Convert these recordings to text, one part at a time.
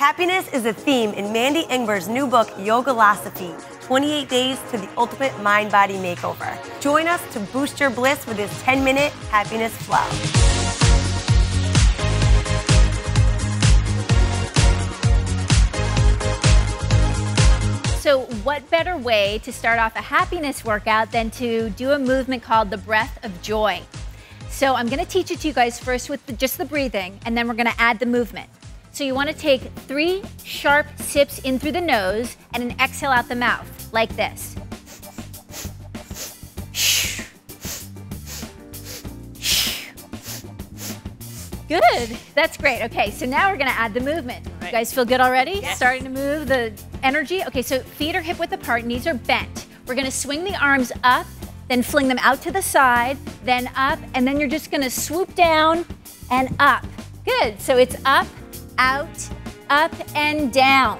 Happiness is a theme in Mandy Ingber's new book, Yogalosophy, 28 Days to the Ultimate Mind-Body Makeover. Join us to boost your bliss with this 10-minute happiness flow. So what better way to start off a happiness workout than to do a movement called the breath of joy. So I'm gonna teach it to you guys first with just the breathing, and then we're gonna add the movement. So you wanna take 3 sharp sips in through the nose and an exhale out the mouth, like this. Good, that's great. Okay, so now we're gonna add the movement. Right. You guys feel good already? Yes. Starting to move the energy? Okay, so feet are hip width apart, knees are bent. We're gonna swing the arms up, then fling them out to the side, then up, and then you're just gonna swoop down and up. Good, so it's up, out, up and down.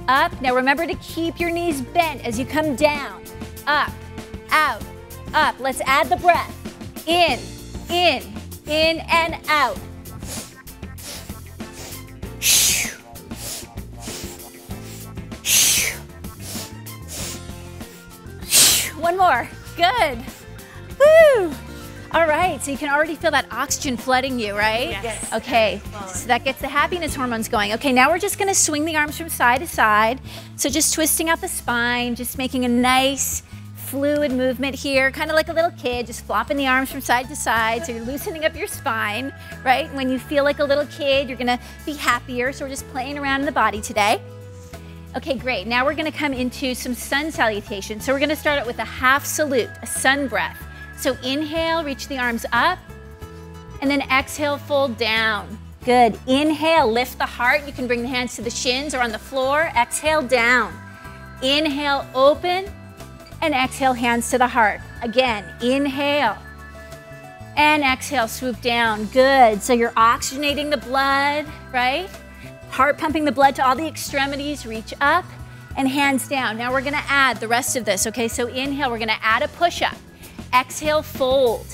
Up, now remember to keep your knees bent as you come down. Up, out, up. Let's add the breath. In and out. One more, good. Woo! All right, so you can already feel that oxygen flooding you, right? Yes. Okay, so that gets the happiness hormones going. Okay, now we're just gonna swing the arms from side to side. So just twisting out the spine, just making a nice fluid movement here, kind of like a little kid, just flopping the arms from side to side. So you're loosening up your spine, right? When you feel like a little kid, you're gonna be happier. So we're just playing around in the body today. Okay, great. Now we're gonna come into some sun salutation. So we're gonna start out with a half salute, a sun breath. So inhale, reach the arms up, and then exhale, fold down. Good. Inhale, lift the heart. You can bring the hands to the shins or on the floor. Exhale, down. Inhale, open, and exhale, hands to the heart. Again, inhale, and exhale, swoop down. Good. So you're oxygenating the blood, right? Heart pumping the blood to all the extremities, reach up and hands down. Now we're gonna add the rest of this, okay? So inhale, we're gonna add a push-up. Exhale, fold.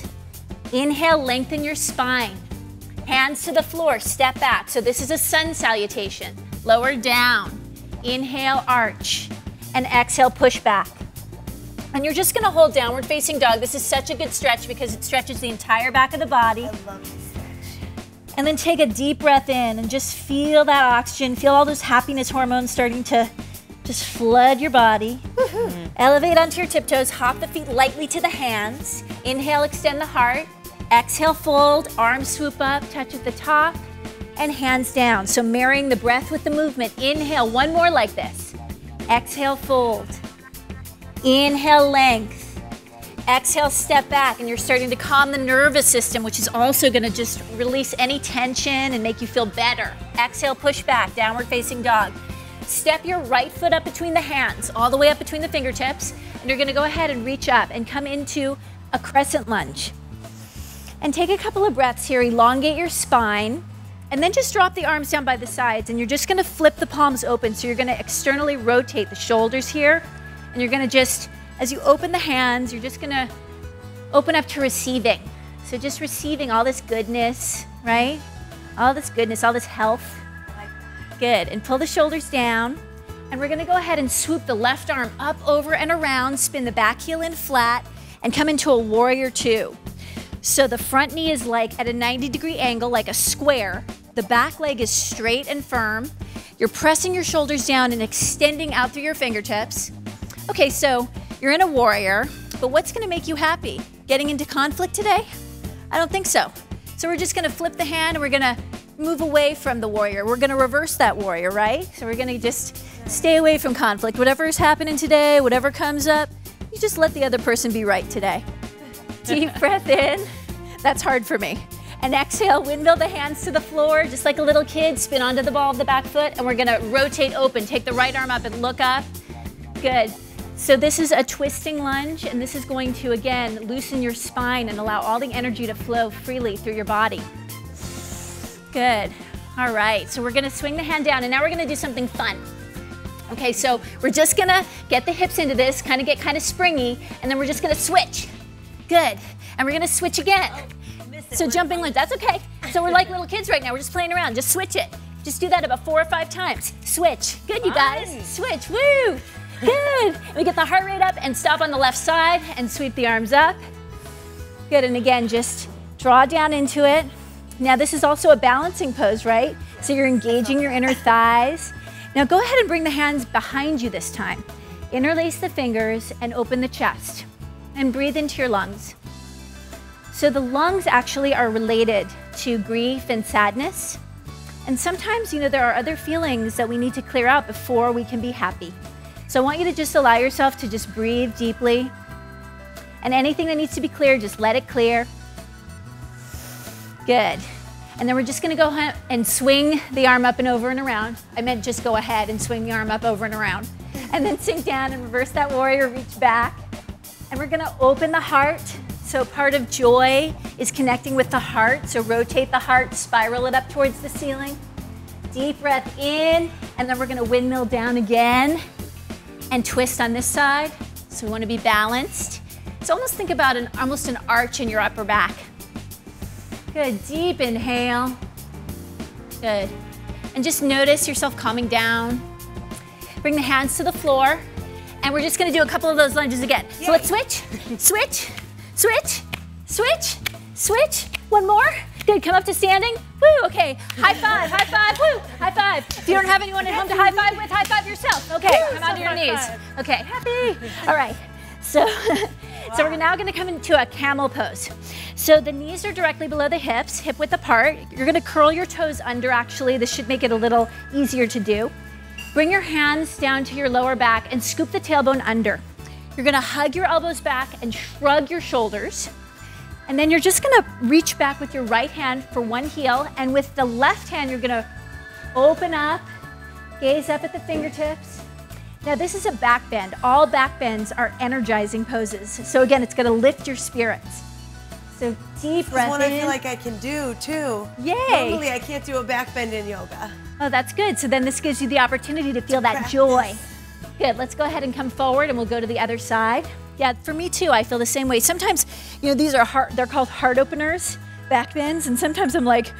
Inhale, lengthen your spine. Hands to the floor, step back. So this is a sun salutation. Lower down. Inhale, arch. And exhale, push back. And you're just gonna hold downward facing dog. This is such a good stretch because it stretches the entire back of the body. I love this stretch. And then take a deep breath in and just feel that oxygen, feel all those happiness hormones starting to just flood your body. Elevate onto your tiptoes, hop the feet lightly to the hands. Inhale, extend the heart. Exhale, fold, arms swoop up, touch at the top, and hands down. So marrying the breath with the movement. Inhale, one more like this. Exhale, fold. Inhale, length. Exhale, step back, and you're starting to calm the nervous system, which is also gonna just release any tension and make you feel better. Exhale, push back, downward facing dog. Step your right foot up between the hands, all the way up between the fingertips, and you're gonna go ahead and reach up and come into a crescent lunge. And take a couple of breaths here, elongate your spine, and then just drop the arms down by the sides, and you're just gonna flip the palms open, so you're gonna externally rotate the shoulders here, and you're gonna just, as you open the hands, you're just gonna open up to receiving. So just receiving all this goodness, right? All this goodness, all this health. Good, and pull the shoulders down. And we're gonna go ahead and swoop the left arm up, over, and around, spin the back heel in flat, and come into a warrior two. So the front knee is like at a 90-degree angle, like a square. The back leg is straight and firm. You're pressing your shoulders down and extending out through your fingertips. Okay, so you're in a warrior, but what's gonna make you happy? Getting into conflict today? I don't think so. So we're just gonna flip the hand and we're gonna move away from the warrior. We're gonna reverse that warrior, right? So we're gonna just stay away from conflict. Whatever's happening today, whatever comes up, you just let the other person be right today. Deep breath in. That's hard for me. And exhale, windmill the hands to the floor, just like a little kid, spin onto the ball of the back foot, and we're gonna rotate open. Take the right arm up and look up. Good. So this is a twisting lunge, and this is going to, again, loosen your spine and allow all the energy to flow freely through your body. Good. All right, so we're gonna swing the hand down, and now we're gonna do something fun. Okay, so we're just gonna get the hips into this, get kind of springy, and then we're just gonna switch. Good. And we're gonna switch again. So jumping lunge, that's okay. So we're like little kids right now, we're just playing around. Just switch it. Just do that about 4 or 5 times. Switch. Good, you guys. Switch. Woo. Good. We get the heart rate up and stop on the left side and sweep the arms up. Good, and again, just draw down into it. Now this is also a balancing pose, right? So you're engaging your inner thighs. Now go ahead and bring the hands behind you this time. Interlace the fingers and open the chest. And breathe into your lungs. So the lungs actually are related to grief and sadness. And sometimes, there are other feelings that we need to clear out before we can be happy. So I want you to just allow yourself to just breathe deeply. And anything that needs to be cleared, just let it clear. Good. And then we're just gonna go ahead and swing the arm up and over and around. I meant just go ahead and swing the arm up over and around. And then sink down and reverse that warrior, reach back. And we're gonna open the heart. So part of joy is connecting with the heart. So rotate the heart, spiral it up towards the ceiling. Deep breath in, and then we're gonna windmill down again and twist on this side. So we wanna be balanced. So almost think about almost an arch in your upper back. Good, deep inhale. Good. And just notice yourself calming down. Bring the hands to the floor. And we're just gonna do a couple of those lunges again. Yay. So let's switch, switch, switch, switch, switch. One more. Good, come up to standing. Woo, okay. High five, woo, high five. If you don't have anyone at home to high five with, high five yourself. Okay, come onto your knees. Okay, happy. All right, so we're now gonna come into a camel pose. So the knees are directly below the hips, hip width apart. You're gonna curl your toes under actually. This should make it a little easier to do. Bring your hands down to your lower back and scoop the tailbone under. You're gonna hug your elbows back and shrug your shoulders. And then you're just gonna reach back with your right hand for one heel, and with the left hand, you're gonna open up, gaze up at the fingertips. Now this is a back bend. All back bends are energizing poses. So again, it's gonna lift your spirits. So deep breath in. This is one I feel like I can do too. Yay. Normally I can't do a back bend in yoga. Oh, that's good. So then this gives you the opportunity to feel that joy. Good, let's go ahead and come forward and we'll go to the other side. Yeah, for me too, I feel the same way. Sometimes, these are they're called heart openers, back bends, and sometimes I'm like,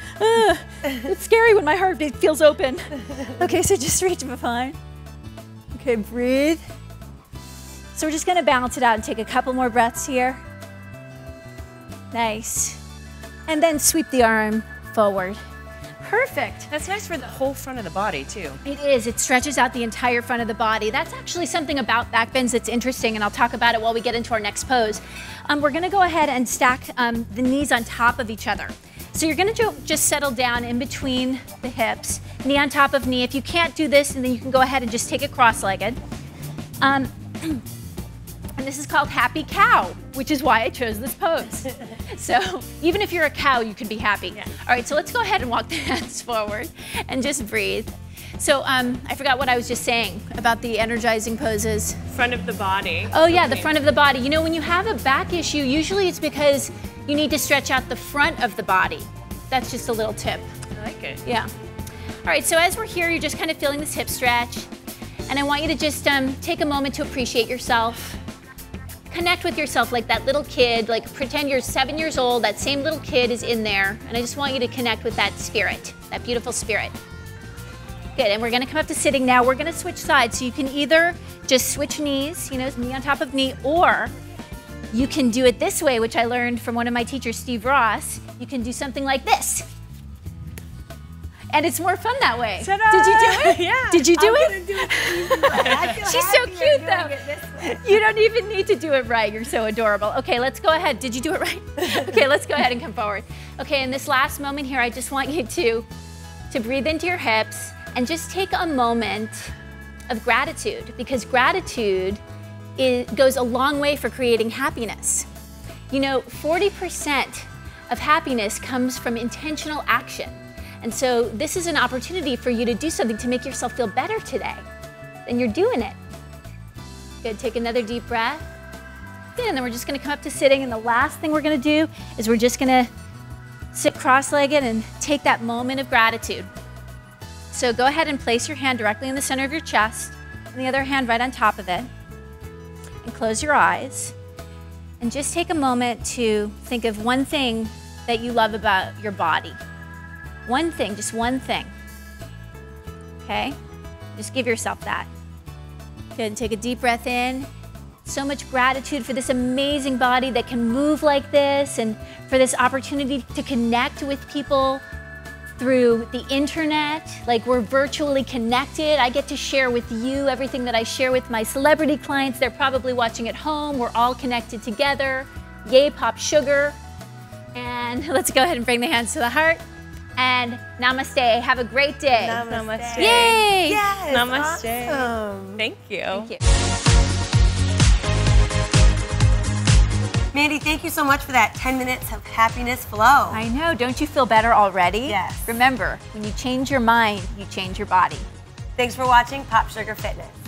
it's scary when my heart feels open. Okay, so just reach behind. Okay, breathe. So we're just gonna balance it out and take a couple more breaths here. Nice. And then sweep the arm forward. Perfect. That's nice for the whole front of the body too. It is. It stretches out the entire front of the body. That's actually something about back bends that's interesting, and I'll talk about it while we get into our next pose. We're gonna go ahead and stack the knees on top of each other. So you're gonna just settle down in between the hips, knee on top of knee. If you can't do this, and then you can go ahead and just take it cross-legged. And this is called happy cow, which is why I chose this pose. So even if you're a cow, you can be happy. Yeah. All right, so let's go ahead and walk the hands forward and just breathe. So I forgot what I was just saying about the energizing poses. Front of the body. Oh yeah, the front of the body. When you have a back issue, usually it's because you need to stretch out the front of the body. That's just a little tip. I like it. Yeah. All right, so as we're here, you're just kind of feeling this hip stretch. And I want you to just take a moment to appreciate yourself. Connect with yourself like that little kid, like pretend you're 7 years old, that same little kid is in there, and I just want you to connect with that spirit, that beautiful spirit. Good, and we're gonna come up to sitting now. We're gonna switch sides, so you can either just switch knees, knee on top of knee, or you can do it this way, which I learned from one of my teachers, Steve Ross. You can do something like this. And it's more fun that way. Did you do it? Yeah. Did you do I'm it? gonna do it the easy way. I feel She's so happier cute doing though. it this way. You don't even need to do it right. You're so adorable. Okay, let's go ahead. Did you do it right? Okay, let's go ahead and come forward. Okay, in this last moment here, I just want you to breathe into your hips and just take a moment of gratitude, because gratitude goes a long way for creating happiness. 40% of happiness comes from intentional action. And so this is an opportunity for you to do something to make yourself feel better today. Then you're doing it. Good, take another deep breath. Good, and then we're just gonna come up to sitting, and the last thing we're gonna do is we're just gonna sit cross-legged and take that moment of gratitude. So go ahead and place your hand directly in the center of your chest, and the other hand right on top of it. And close your eyes. And just take a moment to think of one thing that you love about your body. One thing, just one thing. okay? Just give yourself that. Good, and take a deep breath in. So much gratitude for this amazing body that can move like this, and for this opportunity to connect with people through the internet. Like, we're virtually connected. I get to share with you everything that I share with my celebrity clients. They're probably watching at home. We're all connected together. Yay, pop sugar. And let's go ahead and bring the hands to the heart. And namaste. Have a great day. Namaste. Yay! Yes, Namaste. awesome. Thank you. Thank you. Mandy, thank you so much for that 10 minutes of happiness flow. I know, don't you feel better already? Yes. Remember, when you change your mind, you change your body. Thanks for watching Pop Sugar Fitness.